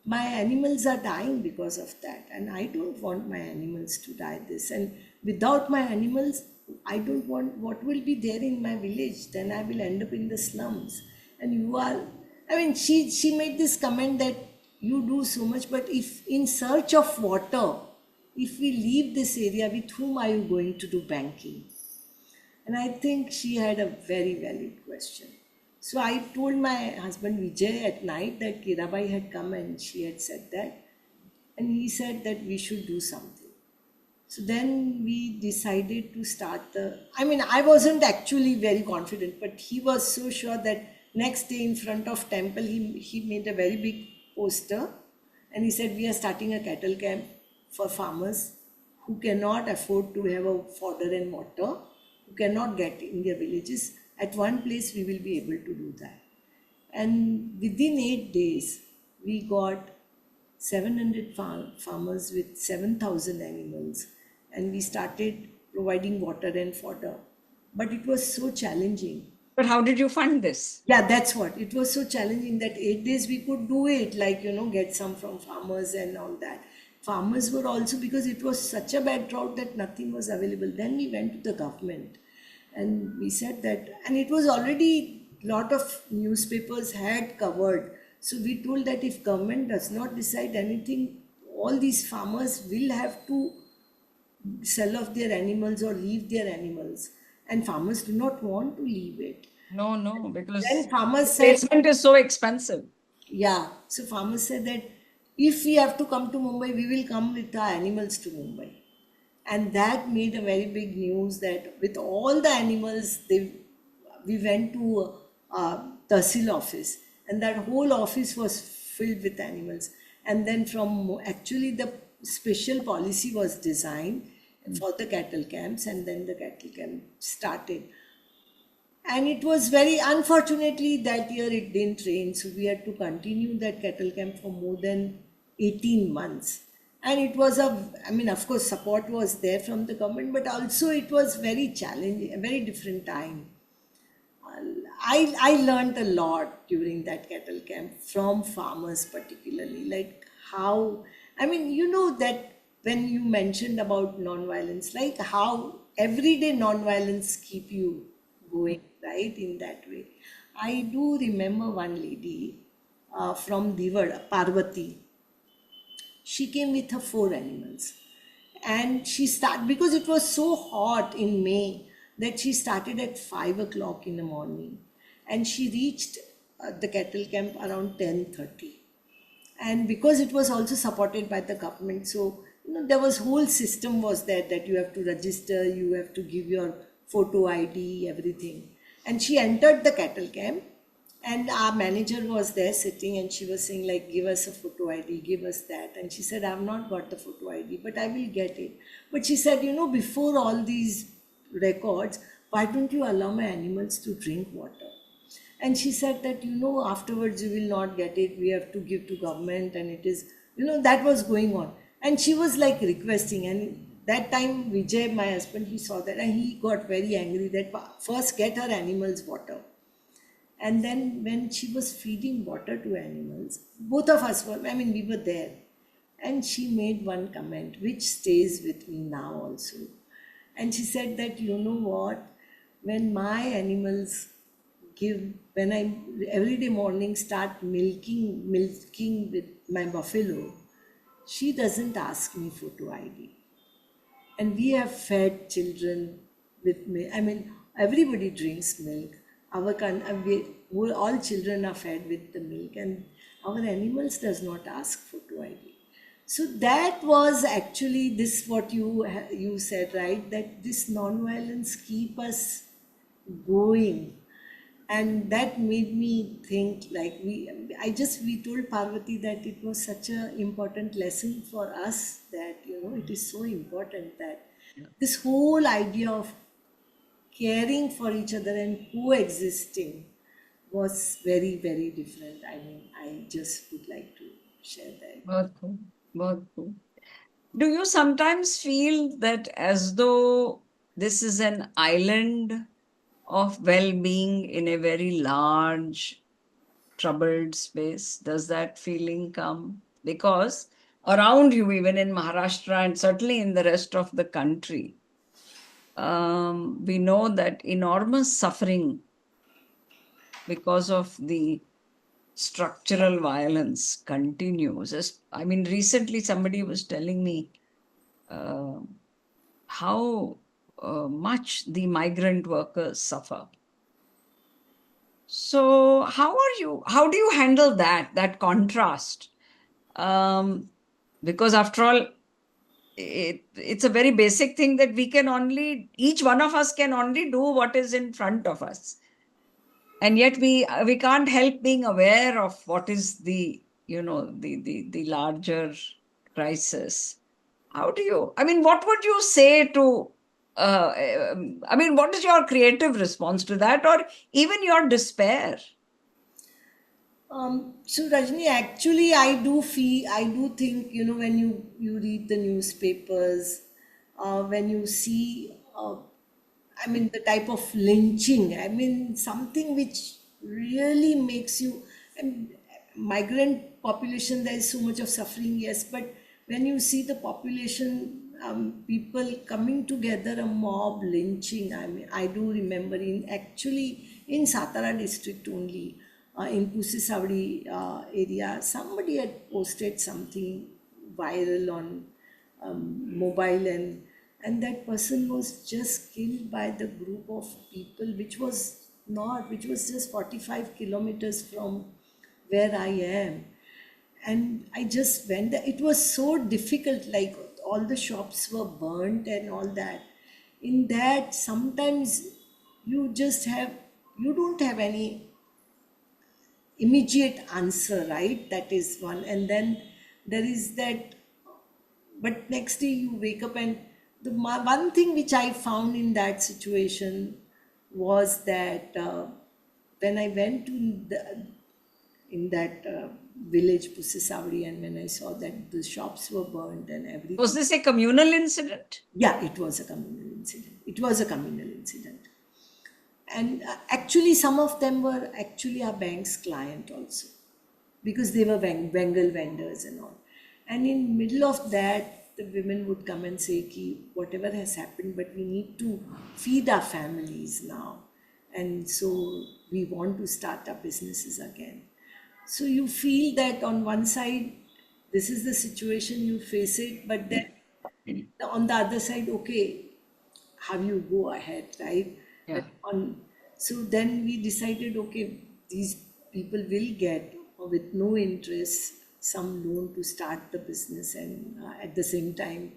my animals are dying because of that, and I don't want my animals to die this, and without my animals I don't want what will be there in my village, then I will end up in the slums. And you are, I mean, she made this comment that you do so much, but if in search of water, if we leave this area, with whom are you going to do banking? And I think she had a very valid question. So I told my husband Vijay at night that Kirabai had come and she had said that. And he said that we should do something. So then we decided to start I mean, I wasn't actually very confident, but he was so sure that next day in front of temple, he made a very big poster and he said, we are starting a cattle camp for farmers who cannot afford to have a fodder and water, who cannot get in their villages. At one place, we will be able to do that. And within 8 days, we got 700 farmers with 7,000 animals, and we started providing water and fodder. But it was so challenging. But how did you fund this? Yeah, that's what. It was so challenging that 8 days we could do it, like, get some from farmers and all that. Farmers were also, because it was such a bad drought that nothing was available. Then we went to the government and we said that, and it was already lot of newspapers had covered. So we told that if government does not decide anything, all these farmers will have to sell off their animals or leave their animals. And farmers do not want to leave it. No, no, because Then farmers said, replacement is so expensive. yeah. So farmers said that if we have to come to Mumbai, we will come with our animals to Mumbai. And that made a very big news that with all the animals, we went to Tahsil office, and that whole office was filled with animals. And then actually the special policy was designed for the cattle camps, and then the cattle camp started. And it was very unfortunately that year it didn't rain, so we had to continue that cattle camp for more than 18 months. And it was I mean, of course, support was there from the government, but also it was very challenging, a very different time. I learned a lot during that cattle camp from farmers, particularly, like how, I mean, that when you mentioned about non-violence, like how everyday non-violence keep you going, right, in that way. I do remember one lady from Divada, Parvati. She came with her 4 animals, and she started because it was so hot in May that she started at 5 o'clock in the morning, and she reached the cattle camp around 10:30. And because it was also supported by the government, so there was whole system was there that you have to register, you have to give your photo ID, everything. And she entered the cattle camp, and our manager was there sitting, and she was saying like, give us a photo ID, give us that. And she said, I've not got the photo ID, but I will get it. But she said, before all these records, why don't you allow my animals to drink water? And she said that, afterwards you will not get it, we have to give to government, and it is, that was going on. And she was like requesting, and that time Vijay, my husband, he saw that, and he got very angry that first get her animals water. And then when she was feeding water to animals, both of us were, I mean, we were there. And she made one comment which stays with me now also. And she said that, what, when my animals when I every day morning start milking with my buffalo, she doesn't ask me photo ID. And we have fed children with milk. I mean, everybody drinks milk. All children are fed with the milk, and our animals does not ask photo ID. So that was actually this what you said, right? That this non-violence keep us going, and that made me think like we told Parvati that it was such a important lesson for us that it is so important that this whole idea of caring for each other and coexisting was very, very different. I mean, I just would like to share that. बहुत खूब, बहुत खूब. Do you sometimes feel that as though this is an island of well-being in a very large, troubled space? Does that feeling come? Because around you, even in Maharashtra and certainly in the rest of the country, we know that enormous suffering because of the structural violence continues. I mean, recently somebody was telling me uh, how much the migrant workers suffer. So how do you handle that contrast? Because after all, it's a very basic thing that each one of us can only do what is in front of us. And yet we can't help being aware of what is the larger crisis. How do you, I mean, what would you say to, I mean, what is your creative response to that, or even your despair? So Rajni, actually, I do think, when you read the newspapers, when you see, I mean, the type of lynching, I mean, something which really makes you, and migrant population, there is so much of suffering, yes, but when you see the population, people coming together, a mob lynching, I mean, I do remember in Satara district only, in Pusisavadi area, somebody had posted something viral on mobile, and that person was just killed by the group of people, which was just 45 kilometers from where I am. And I just went there. It was so difficult, like all the shops were burnt and all that. In that, sometimes you just have, you don't have any immediate answer, right? That is one. And then there is that, but next day you wake up, and one thing which I found in that situation was that when I went to in that village Pusisavadi, and when I saw that the shops were burnt and Was everything. this a communal incident? Yeah, it was a communal incident. It was a communal incident. And actually, some of them were actually our bank's client also, because they were Bengal vendors and all. And in middle of that, the women would come and say, Ki, whatever has happened, but we need to feed our families now. And so we want to start our businesses again. So you feel that on one side, this is the situation, you face it, but then on the other side, okay, how you go ahead, right? Yeah. On so then we decided, okay, these people will get with no interest some loan to start the business, and at the same time,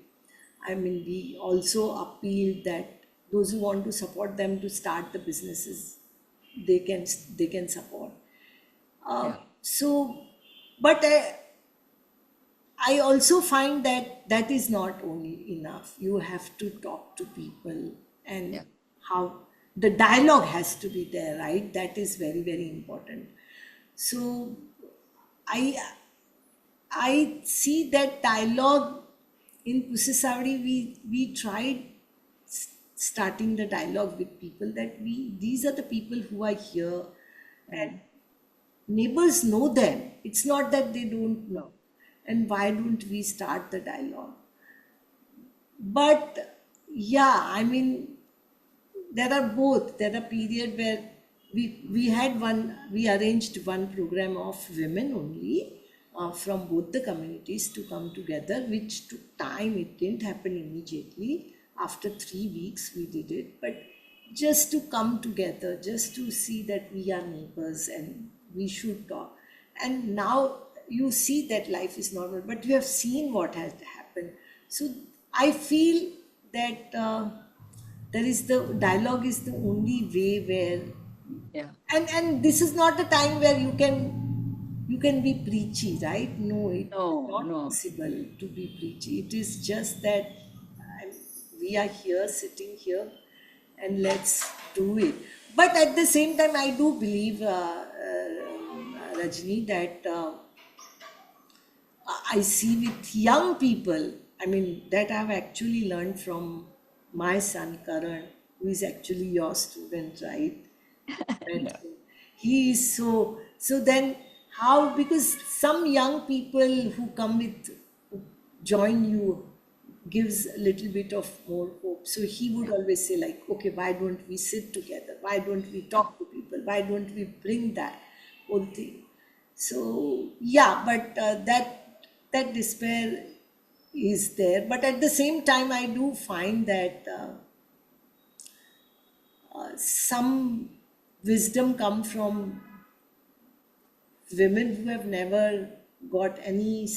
I mean, we also appealed that those who want to support them to start the businesses, they can they can support. Yeah. So, but I also find that that is not only enough. You have to talk to people, Yeah. and how the dialogue has to be there, right? That is very, very important. So I I see that dialogue in Pusisavadi. We tried starting the dialogue with people, that we these are the people who are here, and neighbors know them. It's not that they don't know. And why don't we start the dialogue? But yeah, I mean, there are both. There are period where we arranged one program of women only, from both the communities to come together, which took time. It didn't happen immediately. After 3 weeks, we did it, but just to come together, just to see that we are neighbors and we should talk. And now you see that life is normal, but you have seen what has happened. So I feel that. There is the dialogue is the only way where, Yeah. and this is not a time where you can be preachy, right? No, it's No, not no. possible to be preachy. It is just that um, we are here, sitting here, and let's do it. But at the same time, I do believe, Rajni, that I see with young people, I mean, that I've actually learned from my son Karan, who is actually your student, right? And No. he is so then how, because some young people who come with, who join you, gives a little bit of more hope. So he would always say, like, okay, why don't we sit together? Why don't we talk to people? Why don't we bring that whole thing? So yeah, but that despair is there. But at the same time, I do find that some wisdom come from women who have never got any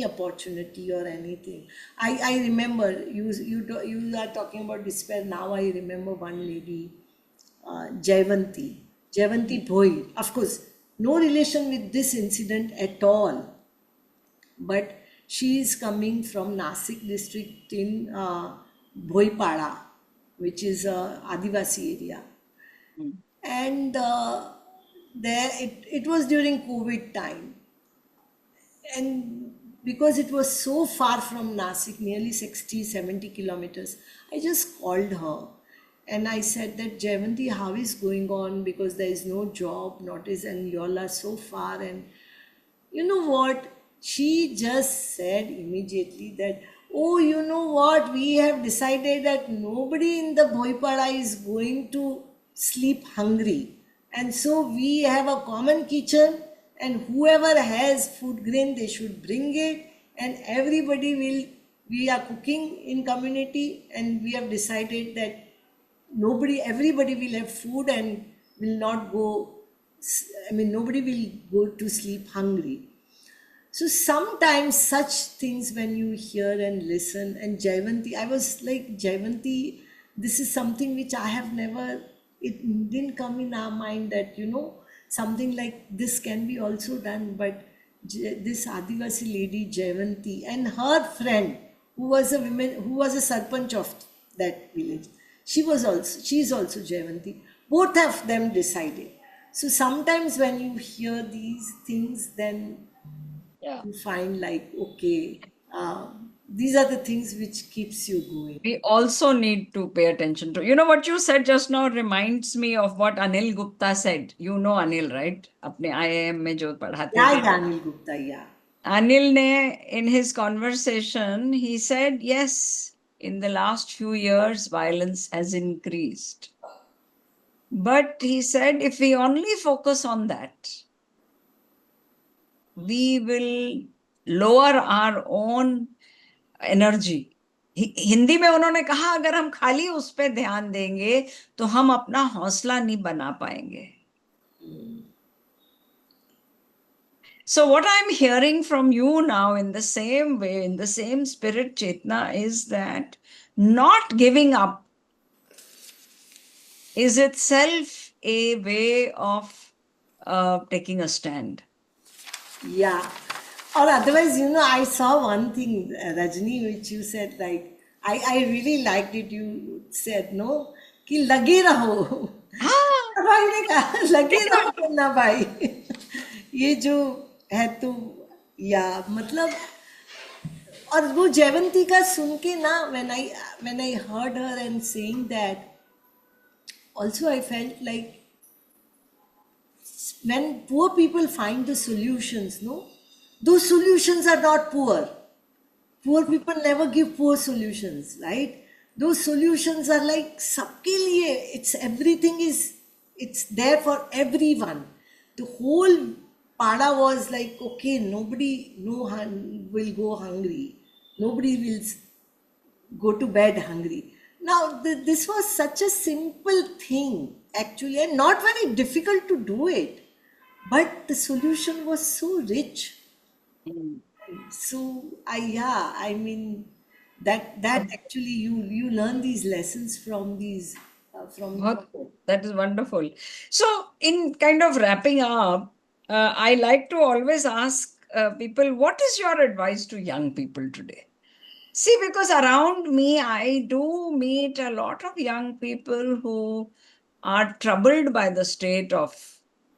opportunity or anything. I remember you are talking about despair. Now I remember one lady, Jaivanti Bhoi. Of course, no relation with this incident at all, but she is coming from Nasik district in Bhoipada, which is a Adivasi area. Mm. And there it was during COVID time, and because it was so far from Nasik, nearly 60, 70 kilometers, I just called her and I said that, Jayanti, how is going on? Because there is no job, notice, and you all are so far. And you know what? She just said immediately that, oh, you know what? We have decided that nobody in the Bhoipada is going to sleep hungry. And so we have a common kitchen, and whoever has food grain, they should bring it, and everybody will. We are cooking in community, and we have decided that everybody will have food and will not go. I mean, nobody will go to sleep hungry. So sometimes such things when you hear and listen, and Jaivanti, I was like, Jaivanti, this is something which I have never, it didn't come in our mind that, something like this can be also done. But this Adivasi lady, Jaivanti, and her friend, who was a sarpanch of that village, she is also Jaivanti. Both of them decided. So sometimes when you hear these things, then Yeah. you find like, okay, these are the things which keeps you going. We also need to pay attention to. You know what you said just now reminds me of what Anil Gupta said. You know Anil, right? अपने IIM में जो पढ़ाते Yeah, थे. yeah, Anil Gupta, yeah. Anil ne, in his conversation, he said, yes, in the last few years, violence has increased. But he said, if we only focus on that, we will lower our own energy. Hindi में उन्होंने कहा, अगर हम खाली उस पे ध्यान देंगे तो हम अपना हौसला नहीं बना पाएंगे. So what I'm hearing from you now in the same way, in the same spirit, Chetna, is that not giving up is itself a way of taking a stand. Yeah. Or otherwise, I saw one thing, Rajni, which you said, like, I really liked it. You said, no, कि लगे रहो. हाँ. भाई ने कहा लगे रहो मुन्ना भाई. ये जो है तो, या मतलब, और वो जयवंती का सुन के ना, when I heard her and saying that, also I felt like when poor people find the solutions, no, those solutions are not poor. Poor people never give poor solutions, right? Those solutions are like sabke liye. It's everything is, it's there for everyone. The whole pada was like, okay, nobody will go hungry. Nobody will go to bed hungry. Now, this was such a simple thing, actually, and not very difficult to do it. But the solution was so rich. Mm. So, I mean, that actually you learn these lessons from these from. बहुत good. That is wonderful. So, in kind of wrapping up, I like to always ask people, what is your advice to young people today? See, because around me, I do meet a lot of young people who are troubled by the state of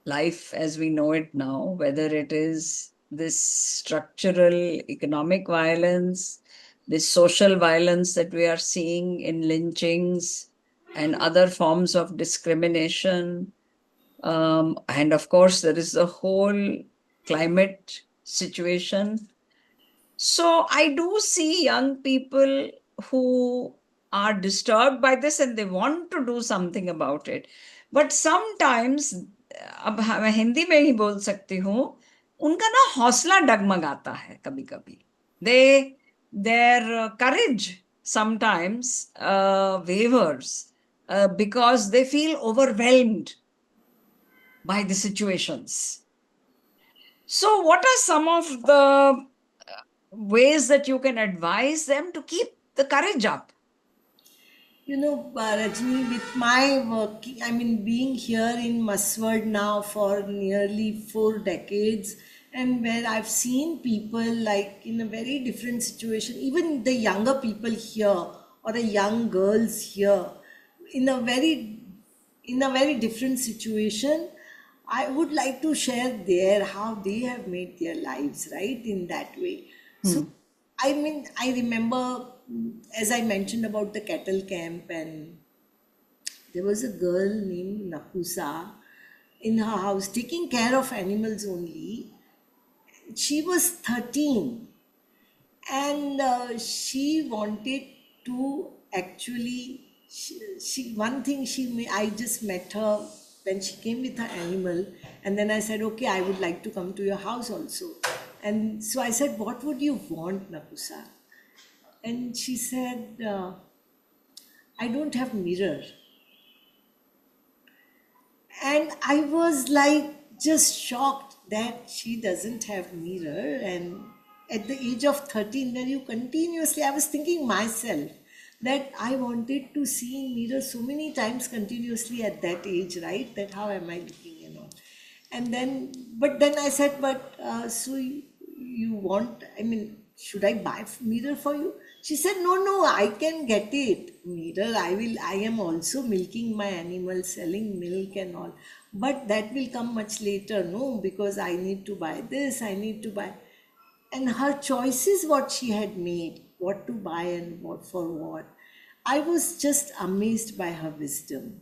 life as we know it now, whether it is this structural economic violence, this social violence that we are seeing in lynchings and other forms of discrimination. And of course, there is the whole climate situation. So I do see young people who are disturbed by this and they want to do something about it. But sometimes, अब मैं हिंदी में ही बोल सकती हूँ, उनका ना हौसला डगमगाता है कभी कभी. Their courage sometimes wavers because they feel overwhelmed by the situations. So, what are some of the ways that you can advise them to keep the courage up? You know, Rajni, with my work, I mean, being here in Maswad now for nearly 4 decades, and where I've seen people like in a very different situation, even the younger people here or the young girls here, in a very different situation. I would like to share their how they have made their lives right in that way. So Hmm. I mean, I remember, as I mentioned about the cattle camp, and there was a girl named Nakusa in her house taking care of animals only. She was 13, and she wanted to actually. She one thing she I just met her when she came with her animal, and then I said, okay, I would like to come to your house also. And so I said, what would you want, Nakusa? And she said, I don't have mirror. And I was like just shocked that she doesn't have mirror. And at the age of 13, where you continuously, I was thinking myself that I wanted to see in mirror so many times continuously at that age, right? That how am I looking and all. And then, but then I said, but so you want, I mean, should I buy mirror for you? She said, no, no, I can get it. Mirror, I am also milking my animals, selling milk and all. But that will come much later, no, because I need to buy this, I need to buy. And her choices, what she had made, what to buy and what for what. I was just amazed by her wisdom.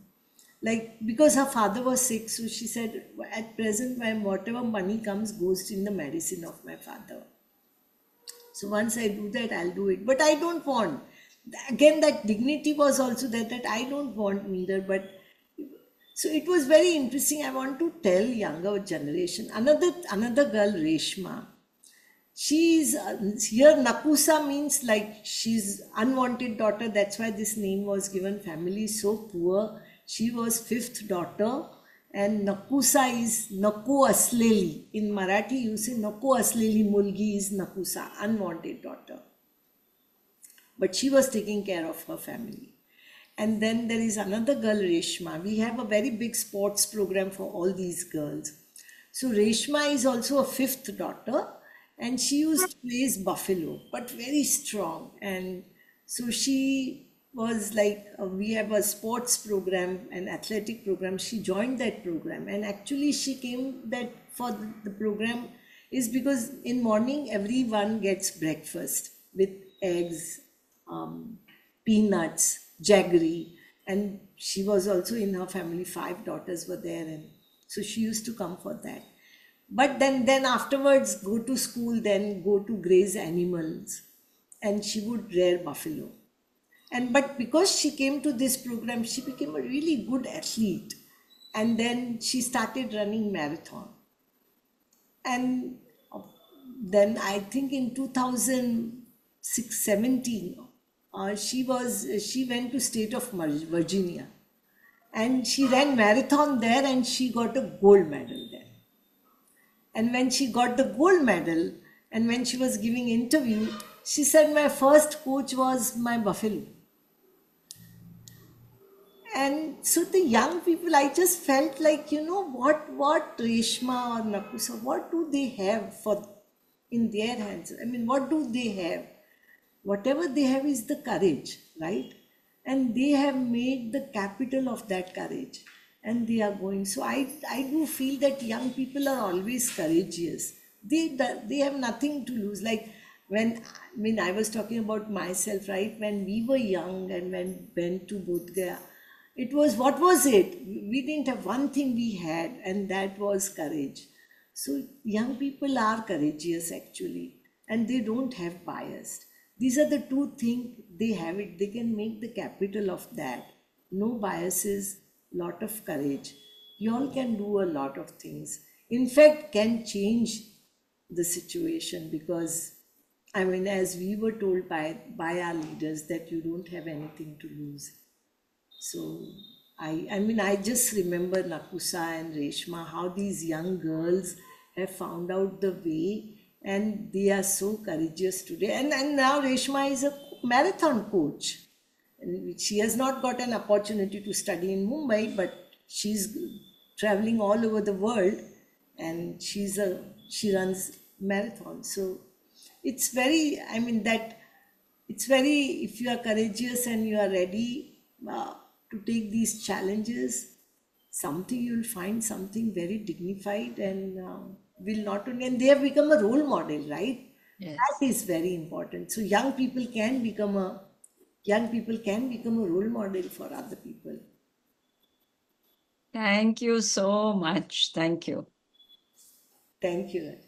Like, because her father was sick, so she said, at present, when whatever money comes goes in the medicine of my father. So once I do that, I'll do it. But I don't want. Again, that dignity was also there, that I don't want neither. But so it was very interesting. I want to tell younger generation. Another girl, Reshma. She's here. Nakusa means like she's unwanted daughter. That's why this name was given. Family so poor. She was fifth daughter, and Nakusa is Naku Asleli. In Marathi, you say Naku Asleli Mulgi is Nakusa, unwanted daughter. But she was taking care of her family. And then there is another girl, Reshma. We have a very big sports program for all these girls. So Reshma is also a fifth daughter, and she used to raise buffalo, but very strong. And so she was like, we have a sports program, an athletic program. She joined that program, and actually she came that for the program is because in morning everyone gets breakfast with eggs, peanuts, jaggery, and she was also in her family. 5 daughters were there, and so she used to come for that. But then afterwards, go to school, then go to graze animals, and she would rear buffalo. And but because she came to this program, she became a really good athlete, and then she started running marathon. And then I think in 2006 17, she went to state of Virginia, and she ran marathon there, and she got a gold medal there. And when she got the gold medal, and when she was giving interview, she said, my first coach was my buffalo. And so the young people, I just felt like, what Reshma or Nakusa, what do they have for in their hands? I mean, what do they have? Whatever they have is the courage, right? And they have made the capital of that courage, and they are going. So I do feel that young people are always courageous. They have nothing to lose. Like when I mean I was talking about myself, right? When we were young and when went to Bodh Gaya, it was, what was it? We didn't have one thing we had, and that was courage. So young people are courageous actually, and they don't have bias. These are the two things they have it. They can make the capital of that. No biases, lot of courage. You all can do a lot of things. In fact, can change the situation because I mean, as we were told by our leaders that you don't have anything to lose. So I mean, I just remember Nakusa and Reshma, how these young girls have found out the way and they are so courageous today. And now Reshma is a marathon coach. And she has not got an opportunity to study in Mumbai, but she's traveling all over the world and she runs marathons. So it's very, I mean, that it's very, if you are courageous and you are ready to take these challenges, something you'll find something very dignified and will not only, and they have become a role model, right? Yes. That is very important. So young people can become a role model for other people. Thank you so much. Thank you. Thank you.